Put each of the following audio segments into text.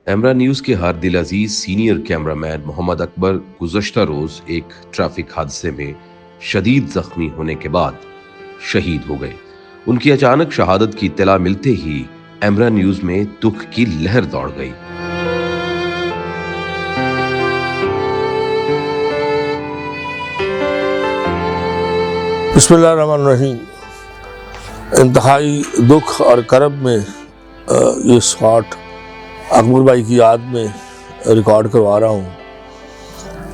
ایمرا news کے ہر دل عزیز senior cameraman محمد اکبر گزشتہ روز ایک ٹریفک حادثے میں شدید زخمی ہونے کے بعد شہید ہو گئے۔ ان کی اچانک شہادت کی اطلاع ملتے ہی ایمرا نیوز میں دکھ کی لہر دوڑ گئی۔ بسم اللہ الرحمن الرحیم۔ انتہائی دکھ اور کرب میں یہ شاٹ اکبر بھائی کی یاد میں ریکارڈ کروا رہا ہوں۔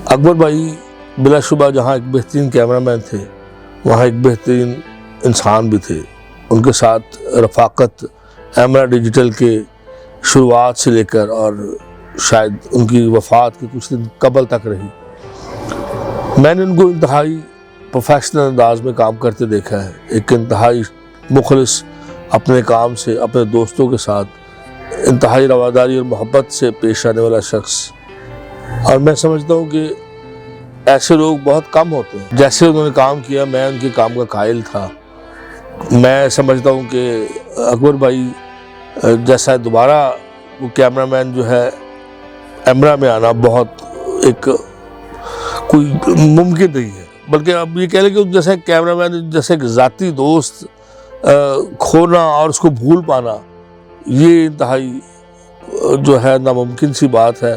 اکبر بھائی بلا شبہ جہاں ایک بہترین کیمرامین تھے وہاں ایک بہترین انسان بھی تھے۔ ان کے ساتھ رفاقت ایمرا ڈیجیٹل کے شروعات سے لے کر اور شاید ان کی وفات کے کچھ دن قبل تک رہی۔ میں نے ان کو انتہائی پروفیشنل انداز میں کام کرتے دیکھا ہے، ایک انتہائی مخلص، اپنے کام سے اپنے دوستوں کے ساتھ انتہائی رواداری اور محبت سے پیش آنے والا شخص۔ اور میں سمجھتا ہوں کہ ایسے لوگ بہت کم ہوتے ہیں۔ جیسے انہوں نے کام کیا میں ان کے کام کا قائل تھا۔ میں سمجھتا ہوں کہ اکبر بھائی جیسا دوبارہ وہ کیمرامین جو ہے ایمرا میں آنا بہت ایک کوئی ممکن نہیں ہے، بلکہ اب یہ کہہ لیں کہ جیسے کیمرامین جیسے ایک ذاتی دوست کھونا اور اس کو بھول پانا یہ انتہائی جو ہے ناممکن سی بات ہے۔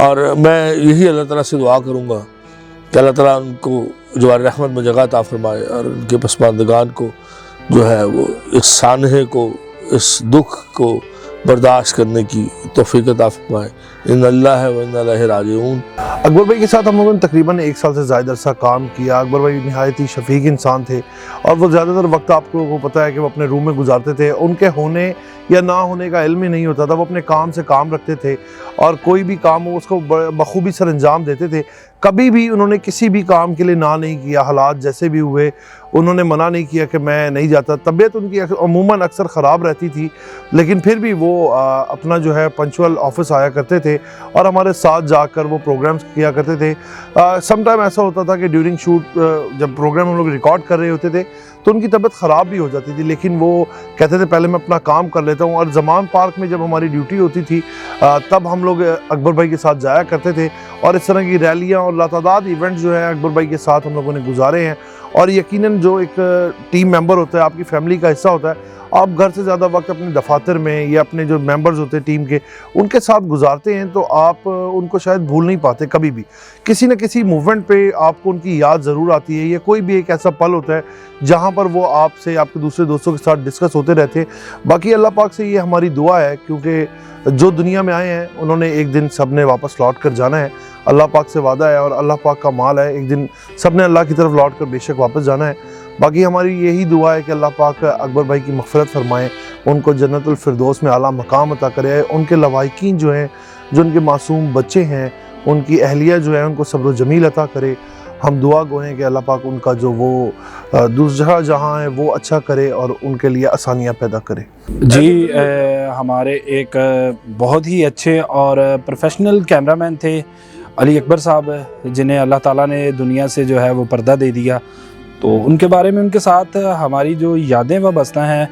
اور میں یہی اللہ تعالیٰ سے دعا کروں گا کہ اللہ تعالیٰ ان کو جوار رحمت میں جگہ عطا فرمائے اور ان کے پسماندگان کو جو ہے وہ اس سانحے کو، اس دکھ کو برداشت کرنے کی توفیق عطا فرمائے۔ ان اللہ و انا الیہ راجعون۔ اکبر بھائی کے ساتھ ہم لوگوں نے تقریباً 1 سال سے زائد عرصہ کام کیا۔ اکبر بھائی نہایت ہی شفیق انسان تھے اور وہ زیادہ تر وقت آپ کو پتہ ہے کہ وہ اپنے روم میں گزارتے تھے۔ ان کے ہونے یا نہ ہونے کا علم ہی نہیں ہوتا تھا، وہ اپنے کام سے کام رکھتے تھے اور کوئی بھی کام ہو اس کو بخوبی سر انجام دیتے تھے۔ کبھی بھی انہوں نے کسی بھی کام کے لیے نہ نہیں کیا، حالات جیسے بھی ہوئے انہوں نے منع نہیں کیا کہ میں نہیں جاتا۔ طبیعت ان کی عموماً اکثر خراب رہتی تھی لیکن پھر بھی وہ اپنا جو ہے پنچول آفس آیا کرتے تھے اور ہمارے ساتھ جا کر وہ پروگرامز کیا کرتے تھے۔ سم ٹائم ایسا ہوتا تھا کہ ڈیورنگ شوٹ جب پروگرام ہم لوگ ریکارڈ کر رہے ہوتے تھے تو ان کی طبیعت خراب بھی ہو جاتی تھی، لیکن وہ کہتے تھے پہلے میں اپنا کام کر لیتا ہوں۔ اور زمان پارک میں جب ہماری ڈیوٹی ہوتی تھی تب ہم لوگ اکبر بھائی کے ساتھ جایا کرتے تھے اور اس طرح کی ریلیاں اور لاتعداد ایونٹ جو ہیں اکبر بھائی کے ساتھ ہم لوگوں نے گزارے ہیں۔ اور یقیناً جو ایک ٹیم ممبر ہوتا ہے، آپ کی فیملی کا حصہ ہوتا ہے، آپ گھر سے زیادہ وقت اپنے دفاتر میں یا اپنے جو ممبرز ہوتے ہیں ٹیم کے ان کے ساتھ گزارتے ہیں تو آپ ان کو شاید بھول نہیں پاتے۔ کبھی بھی کسی نہ کسی موومنٹ پہ آپ کو ان کی یاد ضرور آتی ہے، یا کوئی بھی ایک ایسا پل ہوتا ہے جہاں پر وہ آپ سے، آپ کے دوسرے دوستوں کے ساتھ ڈسکس ہوتے رہتے ہیں۔ باقی اللہ پاک سے یہ ہماری دعا ہے کیونکہ جو دنیا میں آئے ہیں انہوں نے ایک دن سب نے واپس لوٹ کر جانا ہے۔ اللہ پاک سے وعدہ ہے اور اللہ پاک کا مال ہے، ایک دن سب نے اللہ کی طرف لوٹ کر بے شک واپس جانا ہے۔ باقی ہماری یہی دعا ہے کہ اللہ پاک اکبر بھائی کی مغفرت فرمائے، ان کو جنت الفردوس میں اعلیٰ مقام عطا کرے، ان کے لواحقین جو ہیں، جو ان کے معصوم بچے ہیں، ان کی اہلیہ جو ہے ان کو صبر و جمیل عطا کرے۔ ہم دعا گو ہیں کہ اللہ پاک ان کا جو وہ دوسرا جہاں ہے وہ اچھا کرے اور ان کے لیے آسانیاں پیدا کرے۔ جی ہمارے ایک بہت ہی اچھے اور پروفیشنل کیمرامین تھے علی اکبر صاحب، جنہیں اللہ تعالیٰ نے دنیا سے جو ہے وہ پردہ دے دیا۔ تو ان کے بارے میں ان کے ساتھ ہماری جو یادیں وابستہ ہیں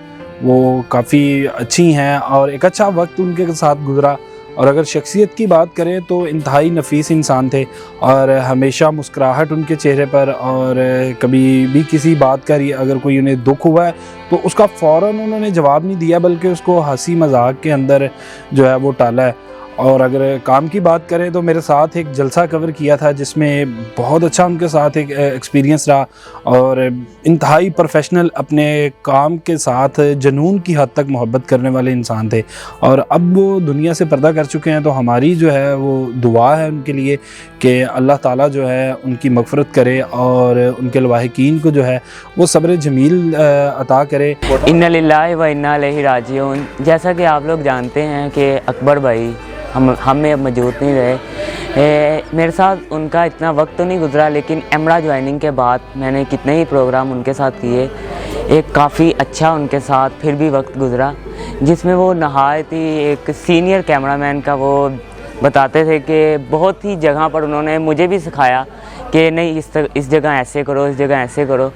وہ کافی اچھی ہیں اور ایک اچھا وقت ان کے ساتھ گزرا۔ اور اگر شخصیت کی بات کریں تو انتہائی نفیس انسان تھے اور ہمیشہ مسکراہٹ ان کے چہرے پر، اور کبھی بھی کسی بات کا اگر کوئی انہیں دکھ ہوا ہے تو اس کا فوراً انہوں نے جواب نہیں دیا بلکہ اس کو ہنسی مذاق کے اندر جو ہے وہ ٹالا ہے۔ اور اگر کام کی بات کریں تو میرے ساتھ ایک جلسہ کور کیا تھا جس میں بہت اچھا ان کے ساتھ ایک ایکسپیرینس رہا اور انتہائی پروفیشنل، اپنے کام کے ساتھ جنون کی حد تک محبت کرنے والے انسان تھے۔ اور اب وہ دنیا سے پردہ کر چکے ہیں تو ہماری جو ہے وہ دعا ہے ان کے لیے کہ اللہ تعالیٰ جو ہے ان کی مغفرت کرے اور ان کے لواحقین کو جو ہے وہ صبر جمیل عطا کرے۔ انا للہ و انا الیہ راجعون۔ جیسا کہ آپ لوگ جانتے ہیں کہ اکبر بھائی ہم میں اب موجود نہیں رہے۔ میرے ساتھ ان کا اتنا وقت تو نہیں گزرا لیکن ایمرا جوائننگ کے بعد میں نے کتنے ہی پروگرام ان کے ساتھ کیے، ایک کافی اچھا ان کے ساتھ پھر بھی وقت گزرا جس میں وہ نہایت ہی ایک سینئر کیمرامین کا وہ بتاتے تھے کہ بہت ہی جگہ پر انہوں نے مجھے بھی سکھایا کہ نہیں اس جگہ ایسے کرو، اس جگہ ایسے کرو۔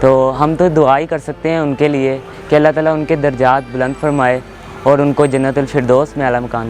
تو ہم تو دعا ہی کر سکتے ہیں ان کے لیے کہ اللہ تعالیٰ ان کے درجات بلند فرمائے اور ان کو جنت الفردوس میں اعلیٰ مقام